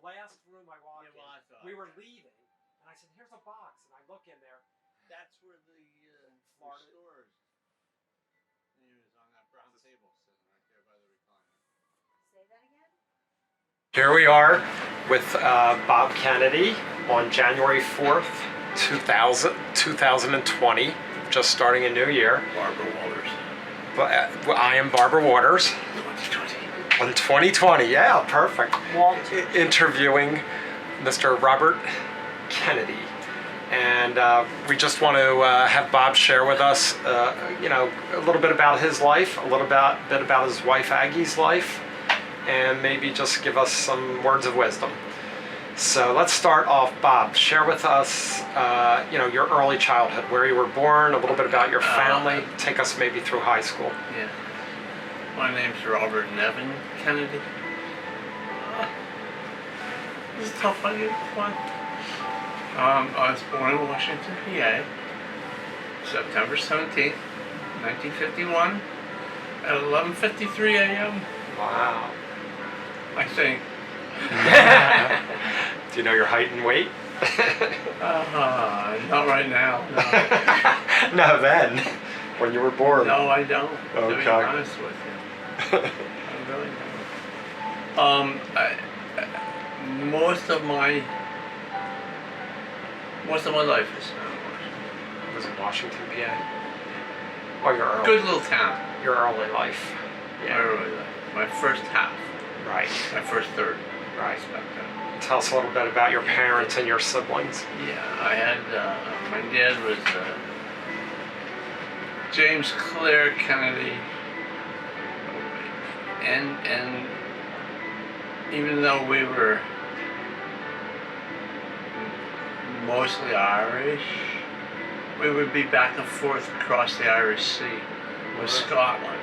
last room I walked in. We were okay. leaving, and I said, "Here's a box," and I look in there. That's where the Florida stores. And he was on that brown table sitting right there by the recliner. Say that again? Here we are with Bob Kennedy on January 4th, 2020, just starting a new year. Barbara Walters. I am Barbara Waters. 2020. On 2020, yeah, perfect. Interviewing Mr. Robert Kennedy. And we just want to have Bob share with us, you know, a little bit about his life, a little bit about his wife Aggie's life, and maybe just give us some words of wisdom. So let's start off, Bob. Share with us, you know, your early childhood, where you were born, a little bit about your family. Take us maybe through high school. Yeah. My name's Robert Nevin Kennedy. This is tough on you. One. I was born in Washington, PA, September 17th, 1951, at 11:53 a.m. Wow. I think. Do you know your height and weight? Not right now. No. No, then, when you were born. No, I don't. To be Okay. honest with you, I really don't. Most of my life is in Washington. Was it Washington, PA? Oh, your early. Good little town. Your early life. My early life. My first half. Right. My first third. Right. Tell us a little bit about your parents and your siblings. Yeah, I had, my dad was James Clare Kennedy, and even though we were mostly Irish, we would be back and forth across the Irish Sea with Scotland.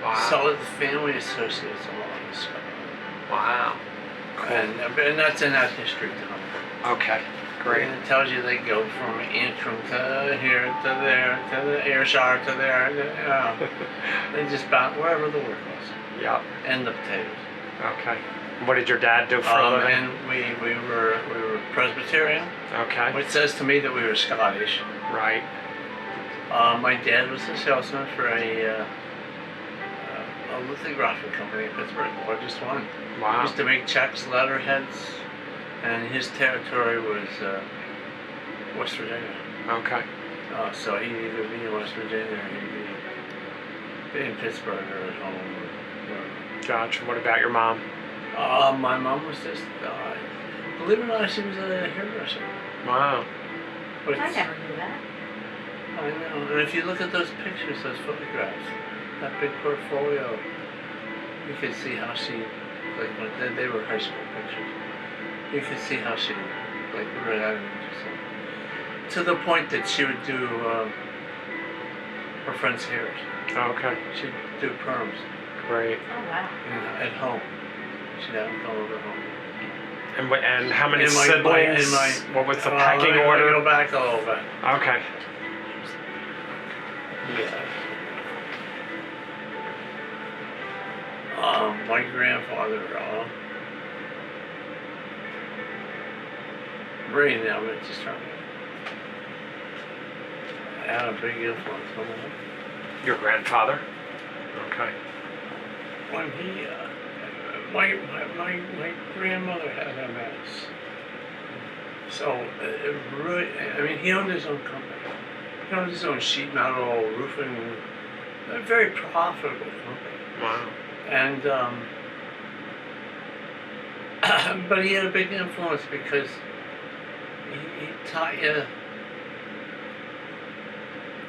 Wow. So the family associates a lot with Scotland. Wow. Cool. And that's in that history down. Okay. Great. And it tells you they go from Antrim to here to there to the Ayrshire to there. They just bounce wherever the work was. Yep. And the potatoes. Okay. What did your dad do for a living? And we were Presbyterian, Okay. which says to me that we were Scottish. Right. My dad was a salesman for a lithography company in Pittsburgh, the largest one. Wow. He used to make checks, letterheads, and his territory was West Virginia. Okay. So he'd either be in West Virginia or he'd be in Pittsburgh or at home. Or Gotcha. What about your mom? my mom was just, believe it or not, she was a hairdresser. Wow. I never knew that. I know. And if you look at those pictures, those photographs, that big portfolio, you could see how she, like, when they were high school pictures. You could see how she, like, read out of it. To the point that she would do her friend's hairs. Okay. She'd do perms. Great. Oh, wow. At home. She'd have them come over home. And how many In my- siblings? What was the pecking Let me order? go back a little bit. Okay. Yeah. My grandfather, brain now, but just trying to had a big influence on him. Your grandfather? Okay. When he, my grandmother had MS. So it really, I mean, he owned his own company. He owned his own sheet metal, roofing, a very profitable company. Wow. And, but he had a big influence because he taught you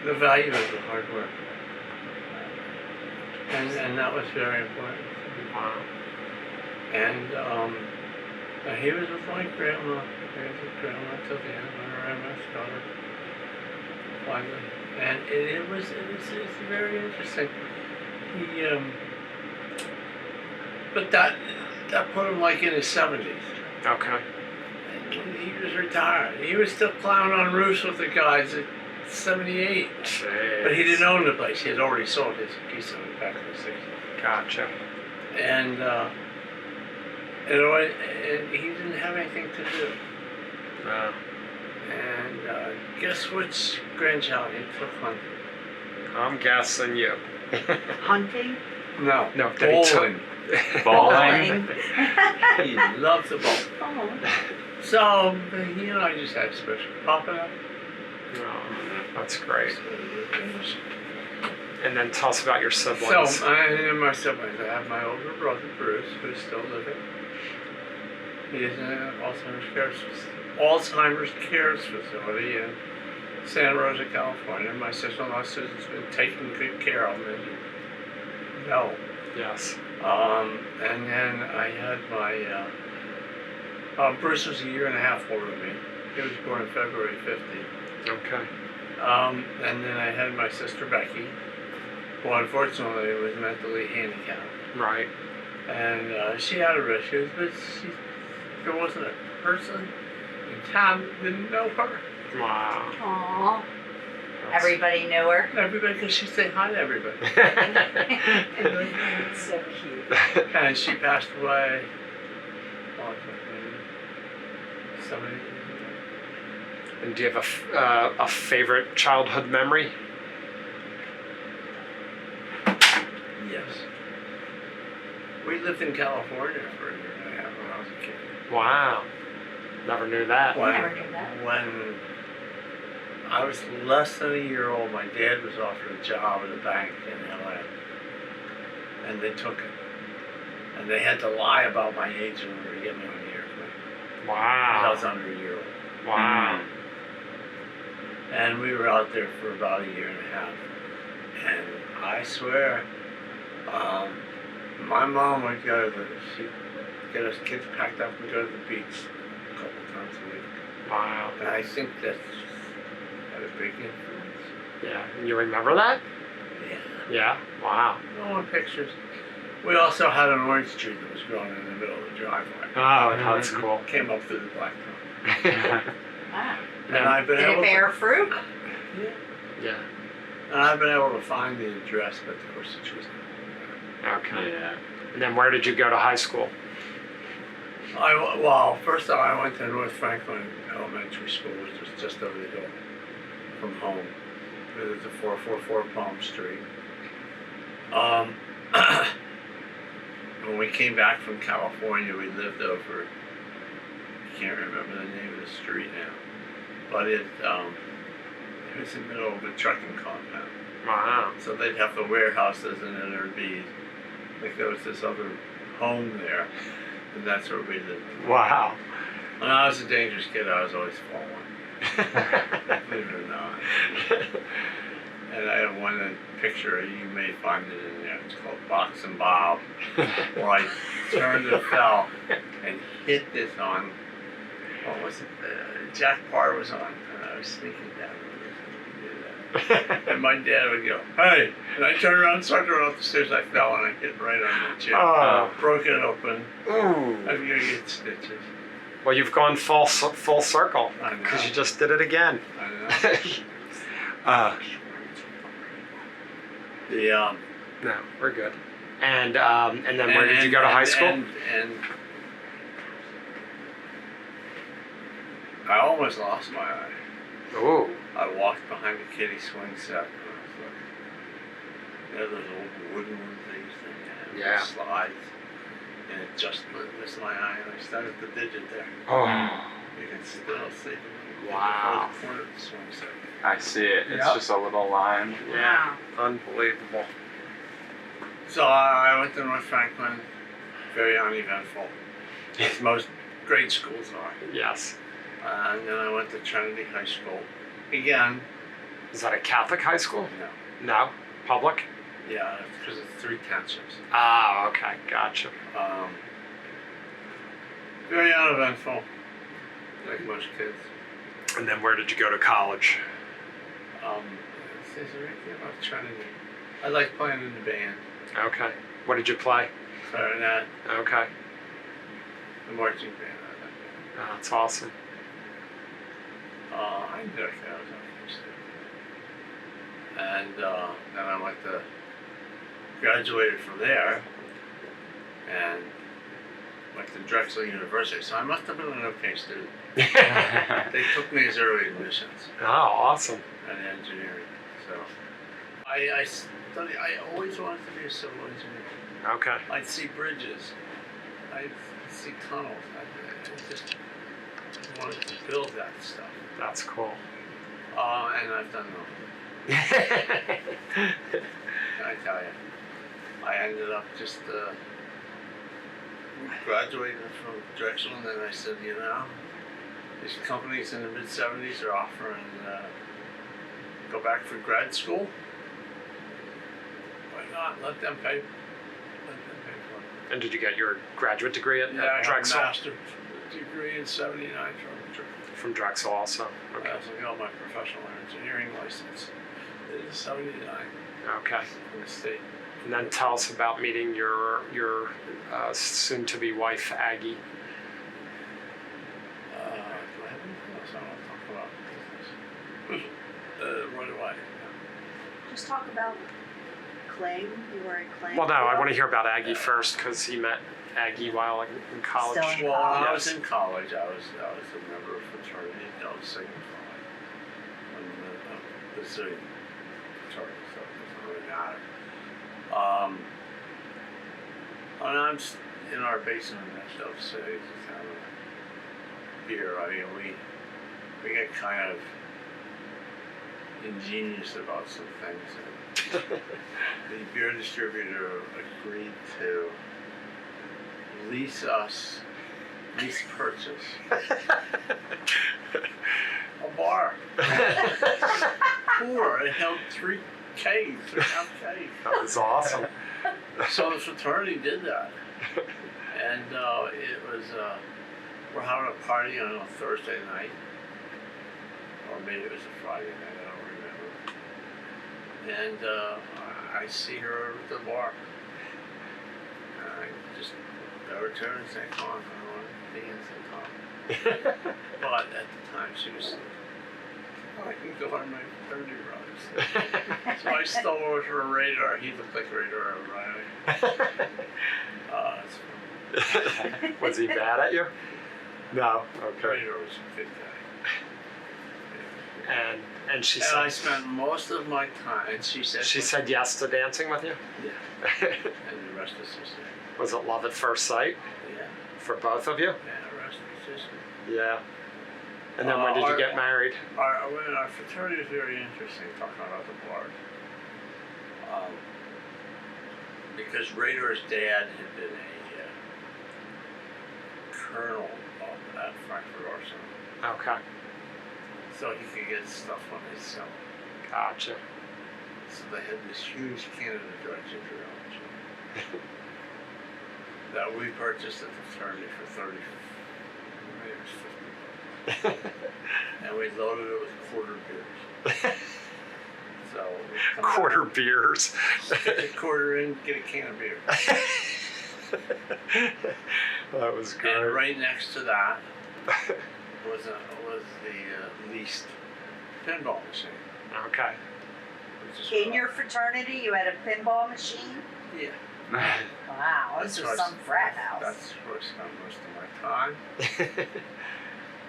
the value of the hard work. And that was very important. Wow. And he was with my grandma. He was with grandma till the end when her MS got her. Finally. And it's very interesting. He, but that put him like in his 70s. Okay. And when he was retired, he was still plowing on roofs with the guys at 78. Jeez. But he didn't own the place. He had already sold his piece of it back in the 60s. Gotcha. And you know, and he didn't anything to do. Uh, And guess which grandchild he took hunting? I'm guessing you. Hunting? No. No, that he took. Bowling. He loves the ball. Oh. So, I just had special popping up. Oh, that's great. And then tell us about your siblings. So, and my siblings, I have my older brother, Bruce, who's still living. He is in an Alzheimer's care facility in Santa Rosa, California. My sister-in-law Susan's been taking good care of him, as you know. Yes. And then I had my, Bruce was a year and a half older than me. He was born February 50. Okay. And then I had my sister Becky, who unfortunately was mentally handicapped. Right. And she had her issues, but there wasn't a person in town that didn't know her. Wow. Aww. That's- Everybody knew her. Everybody, because she'd say hi to everybody. It's so cute. And she passed away, maybe 7 years ago. And do you have a favorite childhood memory? Yes. We lived in California for a year and a half when I was a kid. Wow. Never knew that. I never knew that. When I was less than a year old, my dad was offered a job at a bank in LA. And they took it. And they had to lie about my age in order to get me on the airplane. Because I was Wow. under a year old. Wow. And we were out there for about a year and a half. And I swear, my mom would she'd get us kids packed up and go to the beach a couple times a week. Wow. And I think that's had a big influence. Yeah. And you remember that? Yeah. Yeah. Wow. No one pictures. We also had an orange tree that was growing in the middle of the driveway. Oh, that's cool. Came up through the blacktop. Wow. And I've been Did able it bear fruit? Yeah. Yeah. And I've been able to find the address, but of course the tree's not. Okay. Yeah. And then where did you go to high school? Well, first off, I went to North Franklin Elementary School, which was just over the hill from home. It was at 444 Palm Street. When we came back from California, we lived over, I can't remember the name of the street now, but it was in the middle of a trucking compound. Wow. So they'd have the warehouses and then there'd be, like there was this other home there, and that's where we lived. Wow. When I was a dangerous kid, I was always falling, believe it or not. And I have one picture, you may find it in there, it's called Box and Bob, where I turned and fell and hit this on, what was it, Jack Parr was on, and I was sneaking down. And my dad would go, hey! And I turned around, started running up the stairs, I fell and I hit right on the chair. Oh. Broke it open. Ooh. I'm gonna get stitches. Well, you've gone full circle I know. because you just did it again. I know. The No, we're good. And then where did you go to high school? And I almost lost my eye. Ooh. I walked behind a kiddie swing set and I was like, those old wooden ones they used to have, Yeah. slides, and it just missed my eye and I started the digit there. Oh. You can still see the Wow. corner of the swing set. I see it. It's Yep. just a little line. Yeah. Unbelievable. So I went to North Franklin, very uneventful, as most grade schools are. Yes. And then I went to Trinity High School. Again, Is that a Catholic high school? no. No. Public? Yeah, because it's 3 townships. Ah, okay. Gotcha. Very uneventful, like most kids. And then where did you go to college? It says right there about Trinity. I like playing in the band. Okay. What did you play? Clarinet, Okay. the marching band. I like that. Oh, that's awesome. I did okay. I was on first too. And then I went to graduated from there, and like the Drexel University, so I must have been an okay student. They took me as early admissions Oh, awesome. in engineering. So I always wanted to be a civil engineer. Okay. I'd see bridges. I'd see tunnels. I just wanted to build that stuff. That's cool. And I've done no. I tell you, I ended up just graduating from Drexel, and then I said, you know, these companies in the mid-70s are offering go back for grad school. Why not? Let them pay for it. And did you get your graduate degree at Yeah, I have a Drexel? master's degree in '79 From Drexel also. I Okay. also got my professional engineering license in '79 Okay. from the state. And then tell us about meeting your soon-to-be wife, Aggie. Do I have anything else I want to talk about? Business? What do I? Just talk about Clang. You were in Clang. Well, no, I want to hear about Aggie first because he met Aggie while in college. Still in Well, when I college. was in college, I was a member of fraternity. I was singing for the city fraternity, so it doesn't really matter. And I'm in our basement in Nashville City, just having a beer. I mean, we get kind of ingenious about some things. And the beer distributor agreed to lease purchase a bar. Poor, it held 3 kegs, 3.5 kegs. That was awesome. So the fraternity did that. And it was, we're having a party on a Thursday night. Or maybe it was a Friday night, I don't remember. And I see her at the bar. And I just go to her and say, come on, I want to dance and talk. But at the time she was like, I can go on my 30 runs. So I stole her radar. He looked like Radar O'Reilly. It's funny. Was he mad at you? No. Okay. Radar was a good guy. And she And I said spent most of my time, and she said yes to dancing with you. yeah, and the rest is history. Was it love at first sight Yeah, for both of you? and the rest is history. Yeah. And then when did you get married? Our fraternity was very interesting, talking about the board. Because Radar's dad had been a colonel at Frankfurt Arsenal. Okay. So he could get stuff when they sell it. Gotcha. So they had this huge Canada Dry ginger ale that we purchased at the fraternity for 30, maybe it was 50 bucks. And we loaded it with quarter beers. So we Quarter beers. Stick a quarter in, get a can of beer. That was great. And right next to that was the leased pinball machine. Okay. Which is In cool. your fraternity, you had a pinball machine? Yeah. Wow, this was some frat house. That's where I spent most of my time.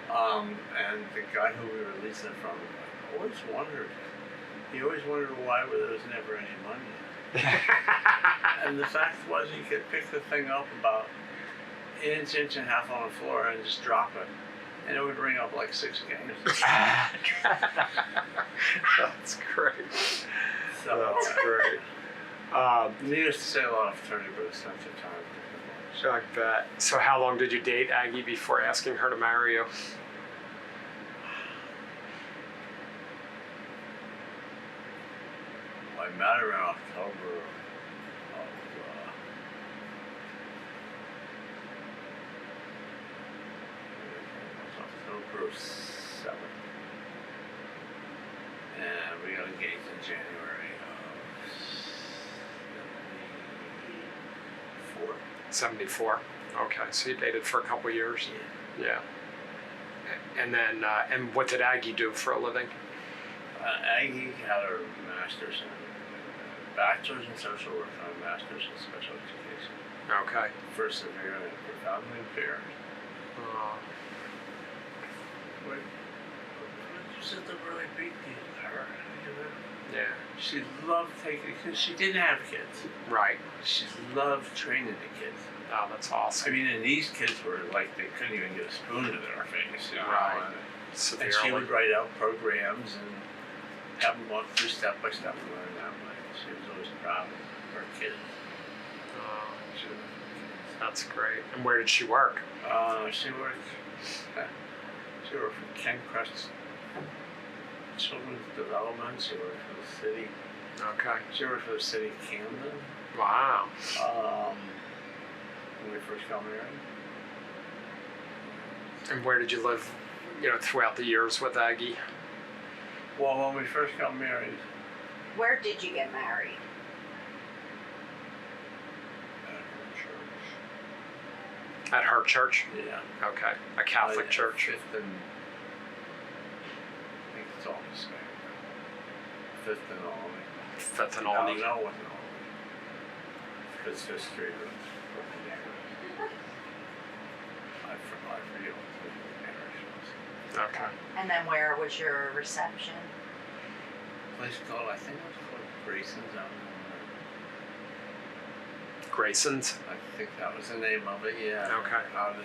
And the guy who we were leasing it from, he always wondered why there was never any money. And the fact was, you could pick the thing up about an inch and a half on the floor and just drop it. And it would ring up like 6 games. That's great. So, That's great. needless to say, a lot of fraternity, but it's not the time. I bet. So how long did you date Aggie before asking her to marry you? I met her in October of 7th. And we got engaged in January of 74. Okay, so you dated for a couple years. Yeah. And then, and what did Aggie do for a living? Aggie had her master's in bachelor's in social work and a master's in special education. Okay. Persevere and profoundly impaired. Uh, But it was just a really big deal to her. You know? yeah. She loved taking, because she didn't have kids. Right. She loved training the kids. Oh, that's I awesome. mean, and these kids were like, they couldn't even get a spoon in their face, you know. Right. And she Severely. would write out programs and have them walk through step by step and learn that way. She was always proud of her kids. She loved kids. That's great. And where did she work? She worked for Ken Crest's Children's Development. She worked for the city. Okay. She worked for the city of Camden. Wow. When we first got married. And where did you live, throughout the years with Aggie? Well, when we first got married, Where did you get married? at her church. At her church? Yeah. Okay. A Catholic church. Fifth and, I think it's all the same. Fifth and Olney. Fifth and No, Olney. it wasn't Olney. It's history was I forget what the parish was. Okay. And then where was your reception? Place called, I think it was called Grayson's out Grayson's? I think that was the name of it, yeah. Okay. Out in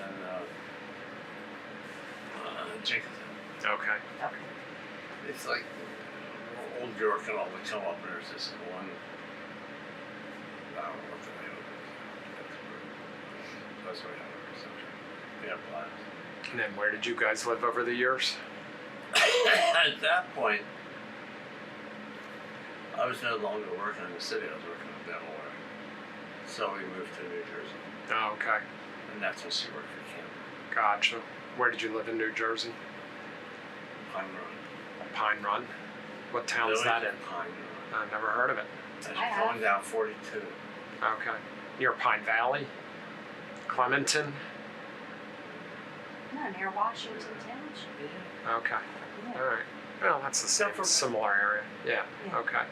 Jenkinson. Okay. Okay. It's like Old York and all the come up, and there's this one, I don't know what the name of it is. That's where we had a reception. We had blast. And then where did you guys live over the years? At that point, I was no longer working in the city, I was working in Delaware. So we moved to New Jersey, Oh, okay. and that's when she worked for Camden. Gotcha. Where did you live in New Jersey? Pine Run. Pine Run. What town is that in? Pine Run. I've never heard of it. As I you're have. going down 42. Okay. Near Pine Valley? Clementon? No, near Washington Township. Yeah. Okay. Yeah. All right. Well, that's the same, similar area. Yeah. Yeah. Okay.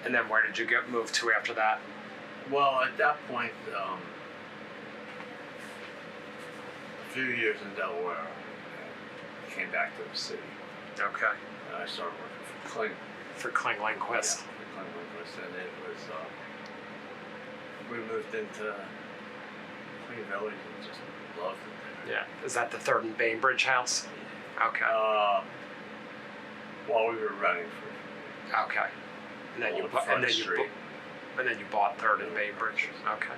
And then where did you move to after that? Well, at that point, a few years in Delaware, and came back to the city. Okay. And I started working for Kling. For Kling Lindquist. Yeah, for Kling Lindquist, and it was, we moved into Queen Village and just loved it there. Yeah. Is that the 3rd and Bainbridge house? Okay. While we were running for Okay. And then you Old bought, Front Street. and then you bought 3rd and Bainbridge. Okay.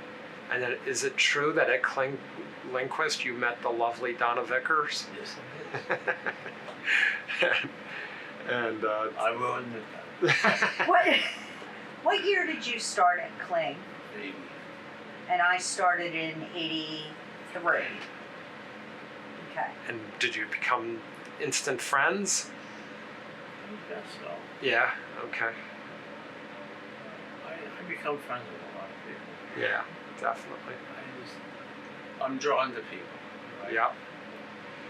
And then is it true that at Kling Lindquist you met the lovely Donna Vickers? Yes, it is. And I will admit that. What year did you start at Kling? 80. And I started in 83. Okay. and did you become instant friends? I guess so. Yeah. Okay. I become friends with a lot of people. Yeah. Definitely. I'm drawn to people. Right? Yeah.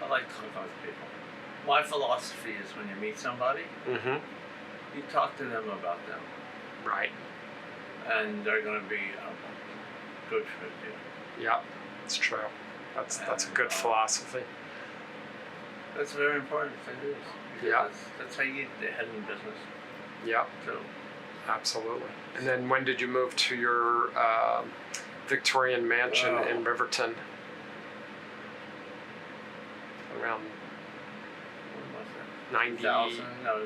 I like talking with people. My philosophy is when you meet somebody, Mm-hmm. you talk to them about them, Right. and they're going to be a good fit to you. Yep. It's true. That's a And, good philosophy. That's very important to do. Yeah. That's how you get ahead in business. Yep. So Absolutely. And then when did you move to your Victorian mansion Oh. in Riverton? Around when was that? 90,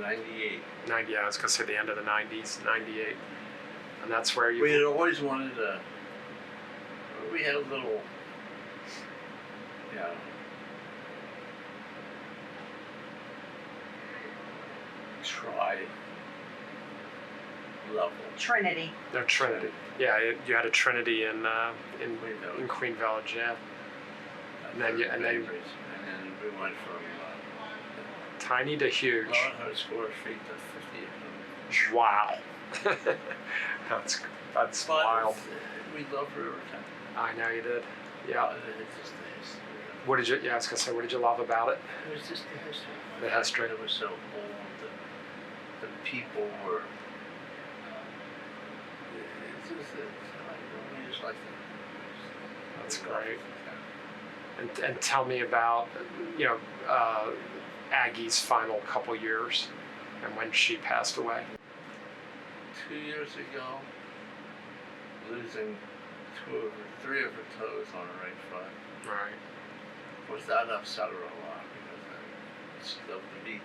98. 90, I was going to say the end of the 90s, 98. And that's where you... We had always wanted to. We had a little, tri level. Trinity. No, Trinity. Yeah, you had a Trinity in Queen Village. Queen Village, yeah. And then and then we went from Tiny to huge. 1,100 square feet to 50. Wow. that's But wild. we love Riverton. I know you did. Yeah. It's just the history. What did you? Yeah, I was gonna say, what did you love about it? It was just the history. The history. It was so old. The people were. It's just, I mean, it's much like that. That's great. And tell me about, you know, Aggie's final couple years and when she passed away. 2 years ago, losing three of her toes on her right foot. Right. Of course, that upset her a lot because she loved the beach.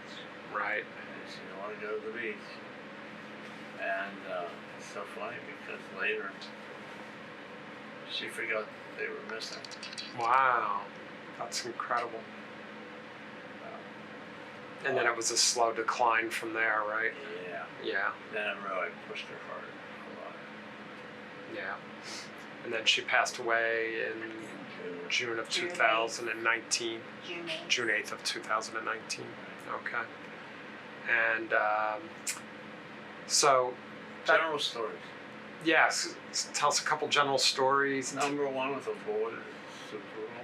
Right. And she didn't want to go to the beach. And it's so funny because later she forgot they were missing. Wow. That's incredible. And then it was a slow decline from there, right? Yeah. Yeah. Then it really pushed her hard a lot. Yeah. And then she passed away in June of June 2019. June 8th. June 8th of 2019. Okay. And so, General stories. yes, tell us a couple general stories. Number one with a boy is Super Bowl.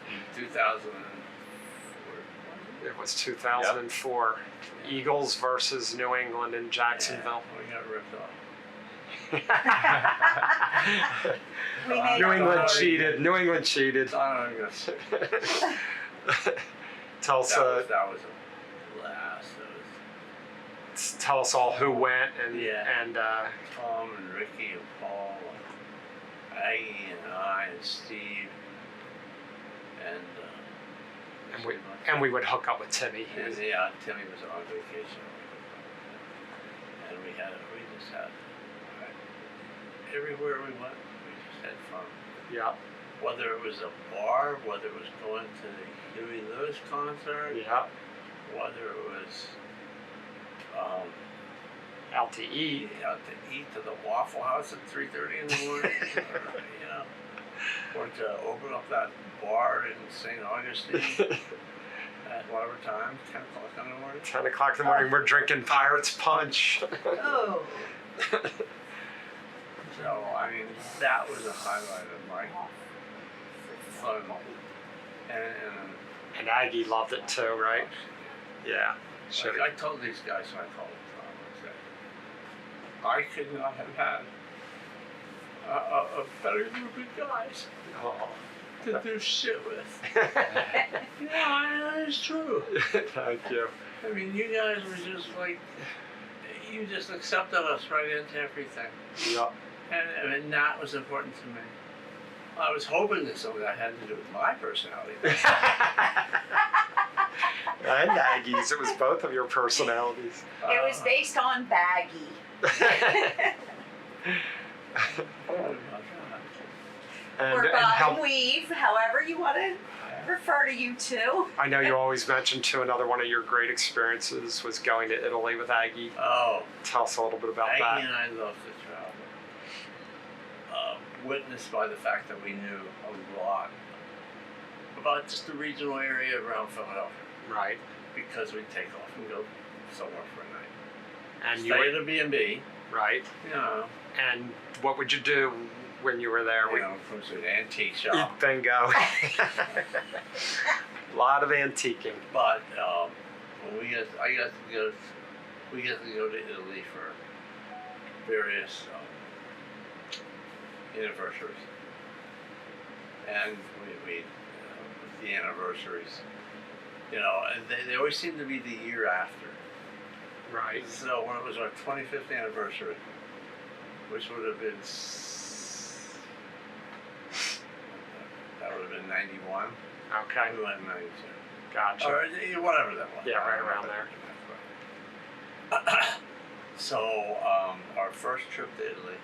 In 2004. It was 2004. Eagles versus New England in Jacksonville. Yeah, we got ripped off. We made New our England own. cheated. New England cheated. Donna, Tell us, that was a blast. That was tell us all who went and Tom and Ricky and Paul and Aggie and I and Steve and we would hook up with Timmy. and Timmy was on vacation. And we just had everywhere we went, we just had fun. Yeah, Whether it was a bar, whether it was going to the Huey Lewis concert, yeah. whether it was Out to eat. out to eat to the Waffle House at 3:30 in the morning, or to open up that bar in St. Augustine at whatever time, 10 o'clock in the morning. 10 o'clock in the morning, we're drinking Pirate's Punch. Oh. So, I mean, that was a highlight of my fun. And Aggie loved it too, right? Yeah. Like I told these guys when I called Tom, I said, I could not have had a better group of guys Oh. to do shit with. Yeah, that is true. Thank you. I mean, you guys were just like, you just accepted us right into everything. Yep. And that was important to me. I was hoping that some of that had to do with my personality. And Aggie's. It was both of your personalities. It was based on baggy. Or bob how, and weave, however you want to refer to you two. I know you always mentioned too, another one of your great experiences was going to Italy with Aggie. Oh, Tell us a little bit about Aggie that. and I love to travel. Witnessed by the fact that we knew a lot about just the regional area around Philadelphia. Right. Because we'd take off and go somewhere for a night. And Stay you at a B&B, right. you know. And what would you do when you were there? You know, from an antique shop. Bingo. A lot of antiquing. But when we got to go to Italy for various anniversaries, and we the anniversaries, you know, and they always seem to be the year after. Right. So when it was our 25th anniversary, which would have been that would have been 91. Okay. We went in 92. Gotcha. Or whatever that was. Yeah, right around there. So, our first trip to Italy,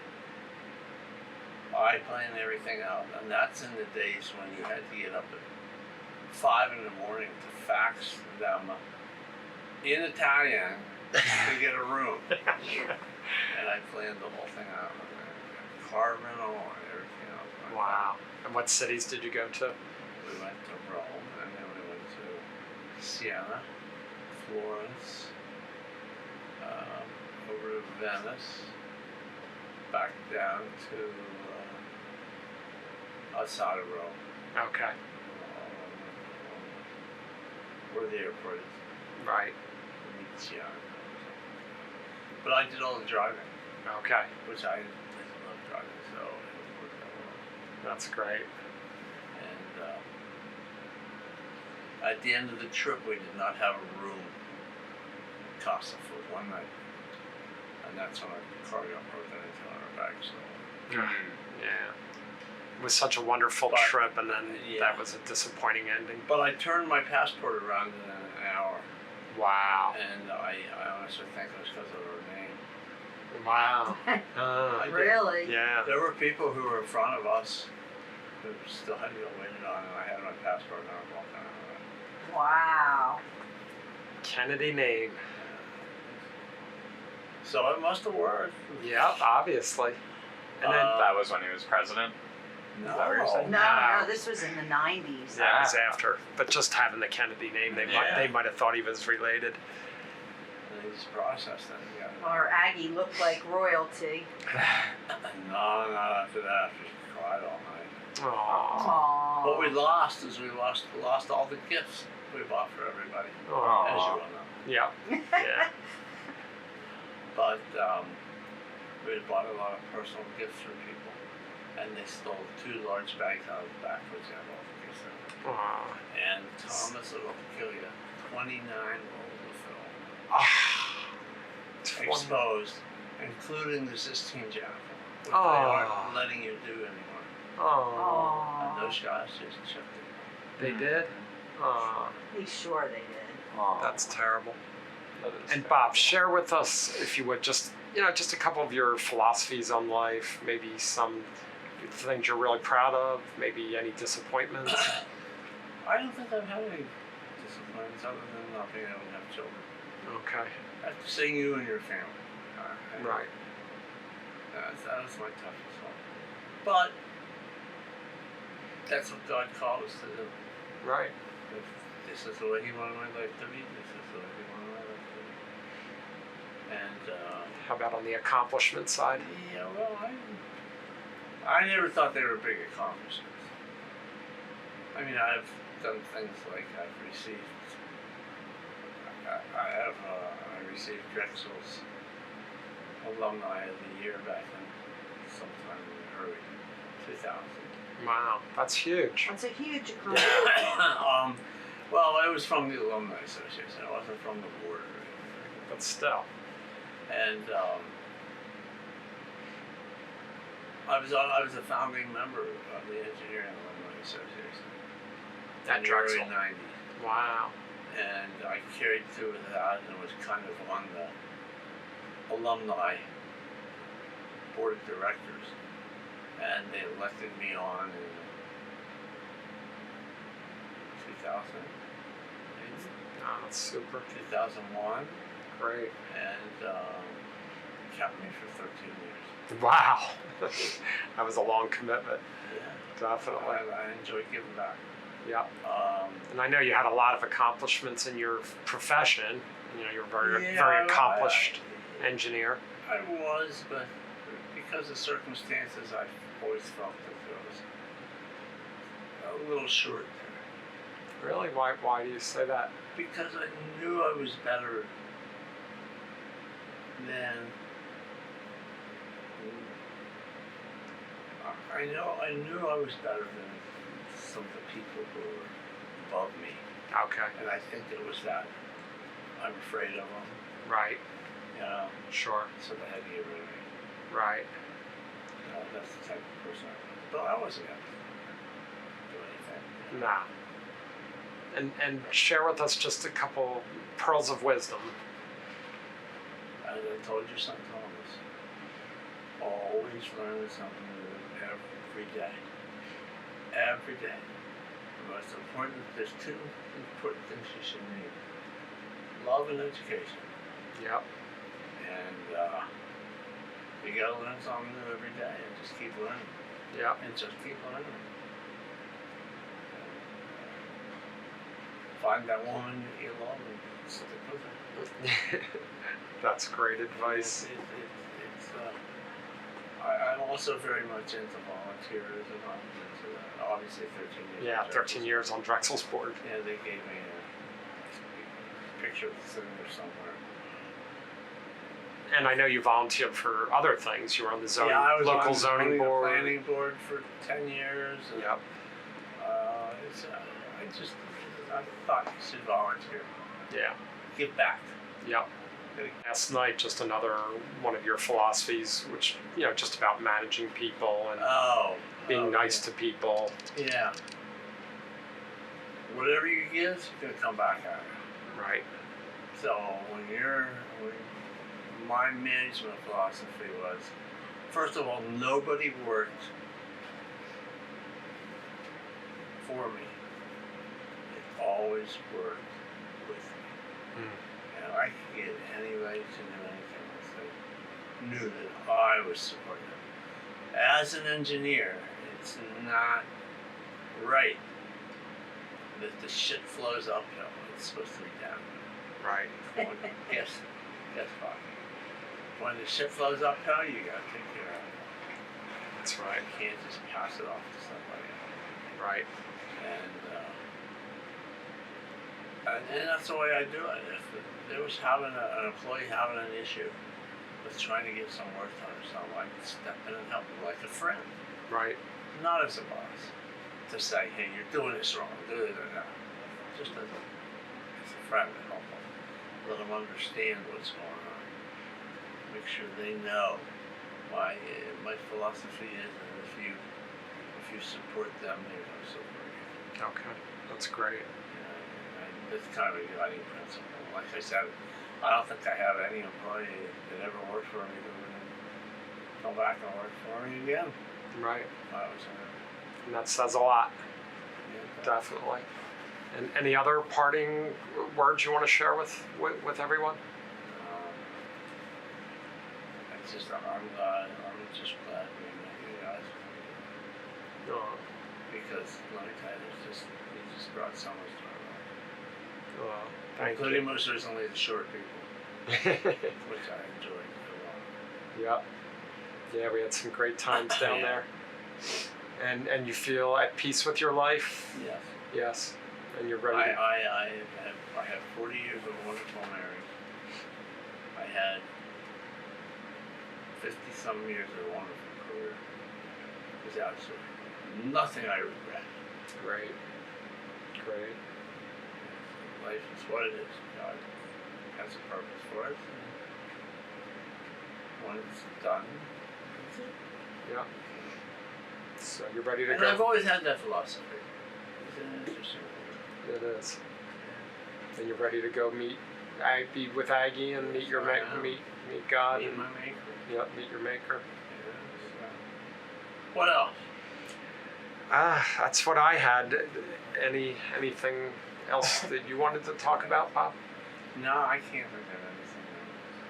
I planned everything out, and that's in the days when you had to get up at 5 in the morning to fax them in Italian to get a room. And I planned the whole thing out, car rental and everything else. Wow. And what cities did you go to? We went to Rome, and then we went to Siena, Florence, over to Venice, back down to outside of Rome, Okay. where the airport is, Right. Venezia. But I did all the driving, Okay. which I love driving. That's great. And at the end of the trip, we did not have a room in Casa for one night. And that's when our car got broken into on our back. So. Yeah. It was such a wonderful trip, and then that was a disappointing ending. But I turned my passport around in an hour. Wow. And I honestly think it was because of her name. Wow. Really? Yeah. There were people who were in front of us who still had to go waiting on, and I had my passport and I was walking around. Wow. Kennedy name. So it must have worked. Yep, obviously. And then That was when he was president. No, that what you're saying? No, this was in the 90s. that was after. But just having the Kennedy name, they might have thought he was related. And they just processed it. Yeah. Our Aggie looked like royalty. No, not after that. She cried all night. Aww. Aww. What we lost is we lost all the gifts we bought for everybody, as you Aww. well know. Yep. Yeah. But we had bought a lot of personal gifts for people, and they stole 2 large bags out of the back, for example. Aww. And Thomas, it'll kill you. 29 rolls of film. Ah. Exposed, including the Sistine Chapel, which Oh. they aren't letting you do anymore. Oh. And those guys just chucked it. They did? Oh. He's sure they did. Aw. That's terrible. That is And terrible. Bob, share with us, if you would, just a couple of your philosophies on life, maybe some things you're really proud of, maybe any disappointments. I don't think I've had any disappointments other than not being able to have children. Okay. After seeing you and your family. Right. That was my toughest one. But that's what God called us to do. Right. If this is the way He wanted my life to be, this is the way He wanted my life to be. And How about on the accomplishment side? yeah, well, I never thought they were big accomplishments. I mean, I've done things like I've received. I received Drexel's Alumni of the Year back in sometime in the early 2000s. Wow, that's huge. That's a huge accomplishment. Well, it was from the Alumni Association. It wasn't from the board or anything. But still. And I was a founding member of the Engineering Alumni Association At in the Drexel. early 90s. Wow. And I carried through with that and was kind of on the alumni board of directors. And they elected me on in 2000, Oh, that's super. 2001, Great. and kept me for 13 years. Wow. That was a long commitment. Yeah, Definitely. I enjoy giving back. Yep. Um, And I know you had a lot of accomplishments in your profession. You're a very, Yeah, very accomplished engineer. I was, but because of circumstances, I've always felt that there was a little short there. Really? Why do you say that? Because I knew I was better than. I knew I was better than some of the people who were above me, Okay. and I think it was that. I'm afraid of them, Right. you know, Sure. so they had to get rid of me. Right. You know, that's the type of person I was. But I wasn't going to do anything. Nah. And share with us just a couple pearls of wisdom. As I told your son Thomas, always learn something new every day. Every day. The most important, there's 2 important things you should need. Love and education. Yep. And you gotta learn something new every day and just keep learning. Yep. And just keep learning. And, find that woman you love and stick with her. That's great advice. I'm also very much into volunteerism. I'm into that. Obviously, 13 years. Yeah, 13 years on Drexel's board. Yeah, they gave me a picture of the singer somewhere. And I know you volunteered for other things. You were on the zoning, Yeah, I was local on zoning the board. planning board for 10 years. And, Yep. I thought you should volunteer. Yeah. Give back. Yep. Last night, just another one of your philosophies, which, just about managing people and being nice to people. Yeah. Whatever you give, it's going to come back at you. Right. So my management philosophy was, first of all, nobody worked for me. It always worked with me. And I could get anybody to do anything if they knew that I was supporting them. As an engineer, it's not right that the shit flows uphill. It's supposed to be downhill. Right. Guess what? When the shit flows uphill, you gotta take care of it. That's right. You can't just pass it off to somebody else. Right. And that's the way I do it. If there was an employee having an issue with trying to get some work done or something, I could step in and help them like a friend. Right. Not as a boss. To say, hey, you're doing this wrong, do it or not. Just as a friend to help them. Let them understand what's going on. Make sure they know my philosophy is that if you support them, they're going to support you. Okay. That's great. It's kind of a guiding principle. Like I said, I don't think I have any employee that ever worked for me that wouldn't come back and work for me again. Right. I was And that says a lot. yeah, Definitely. And any other parting words you want to share with everyone? I'm just glad we met you guys. Because like I said, you just brought so much to our life. Thank Including you. most recently the short people, which I enjoyed a lot. Yep. Yeah, we had some great times down there. And you feel at peace with your life? Yes. Yes. And you're ready. I have 40 years of wonderful marriage. I had 50-some years of a wonderful career. There's absolutely nothing I regret. Great. Great. Life is what it is. God has a purpose for it. When it's done, that's it. Yeah. So you're ready to And go? I've always had that philosophy. It's an interesting thing. It is. And you're ready to go be with Aggie and meet your meet God. Meet and, my maker. Yep, meet your maker. Yeah, so. What else? That's what I had. Anything else that you wanted to talk about, Bob? No, I can't think of anything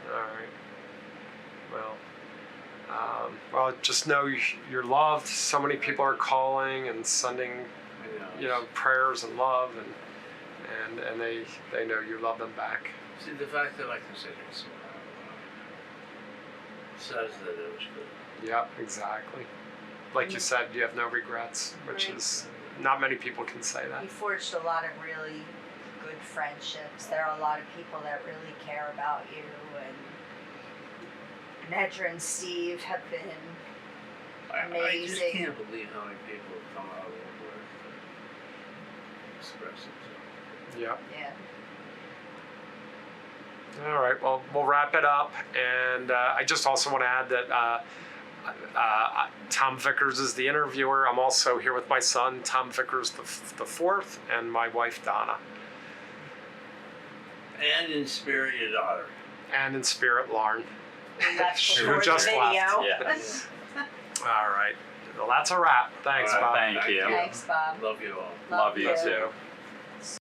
else. All right. Well, just know you're loved. So many people are calling and sending, prayers and love, and they know you love them back. See, the fact that I can sit here and smile says that it was good. Yep, exactly. Like you said, you have no regrets, which is not many people can say that. You forged a lot of really good friendships. There are a lot of people that really care about you, and Nedra and Steve have been I just amazing. can't believe how many people have come out of the woodwork to express themselves. Yep. Yeah. All right, well, we'll wrap it up. And I just also want to add that Tom Vickers is the interviewer. I'm also here with my son, Tom Vickers the fourth, and my wife, Donna. And in spirit, your daughter. And in spirit, Lauren. And that's Who before just the left. video. Yes. All right. Well, that's a wrap. Thanks, All right, Bob. Thank you. Thanks, Bob. Love you all. Love you you. too.